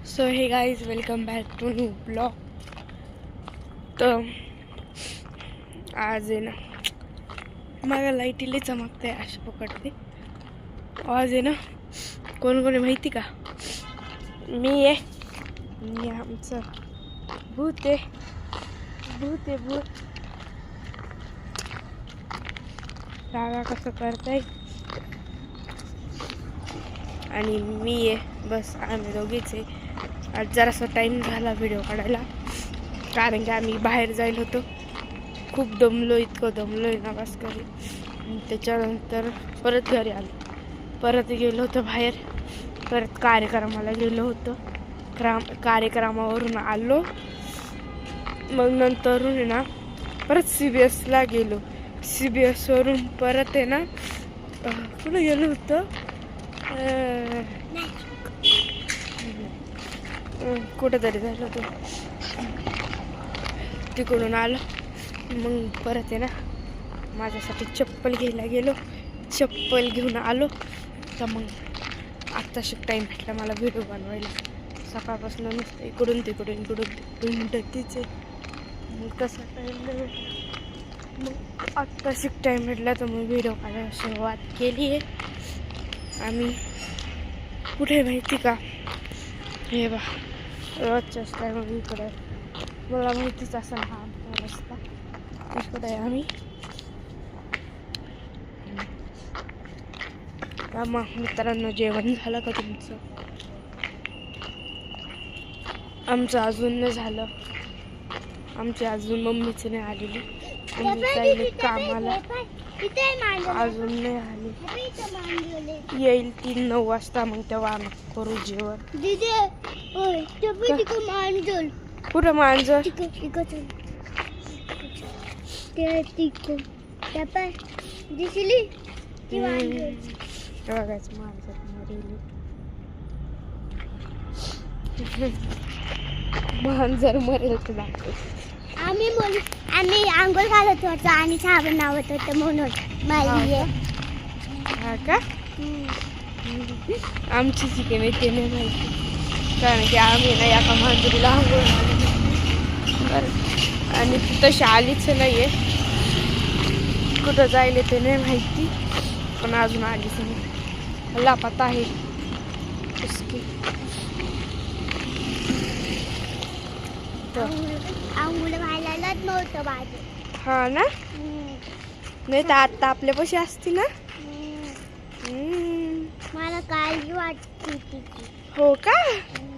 So hey guys welcome back to new blog. तो आज आहे ना मला लाईटीले चमकते अशी पकडते। आज आहे ना कोण कोण आहे माहिती का? मी आमचं भूत आहे भूत रागा कसं करताय आणि मी आहे बस आम्ही दोघीच आहे। आज जरासा टाईम झाला व्हिडिओ काढायला कारण की आम्ही बाहेर जायला होतो। खूप दमलो इतकं दमलोय ना बस घरी। त्याच्यानंतर परत घरी आलो परत गेलो होतो बाहेर परत कार्यक्रमाला गेलो होतो। कार्यक्रमावरून आलो मग नंतरून आहे ना परत CBSला गेलो। CBS वरून परत आहे ना कुठं गेलो होतो कुठंतरी झालं होतं तिकडून आलो मग परत आहे ना माझ्यासाठी चप्पल घ्यायला गेलो। चप्पल घेऊन आलो तर मग आत्ताशी टाईम भेटला मला व्हिडिओ बनवायला। सकाळपासून नुसतं इकडून तिकडून तिचे मग तसा टाईम नाही भेटला। मग आत्ताशी टाईम भेटला तर मग व्हिडिओ काढायला सुरुवात केली आहे आम्ही। कुठे माहिती का? हे बा रोजच्याच टाईम इकडे मला माहितीच असं हा आमचा रस्ता इकडे आहे आम्ही। मग मित्रांनो जेवण झालं का तुमचं? आमचं अजून नाही झालं। आमची अजून मम्मीच नाही आलेली। मम्मी जाईल कामाला अजून नाही आली। येईल 3-9 वाजता मग तेव्हा आम्ही करू जेवण। कुठं मांजर? बघायचं मांजर मरेल मांजर मरेल तर आम्ही आंघोळ घालत होतो आणि साबण लावत होतो म्हणून मारली। हा का? आमची चिकन आहे ते नाही माहिती कारण की आम्ही ना एका मांजरीला आंघोळ घालत बरं आणि ती तशी आलीच नाही आहे। कुठं जायला ते नाही माहिती पण अजून आलीच नाही। लापात आहे उसकी आंघोळ घालायलाच नव्हतं माझं। हा ना नाही तर आता आपल्यापाशी असती ना। मला काळजी वाटते तिची। हो का?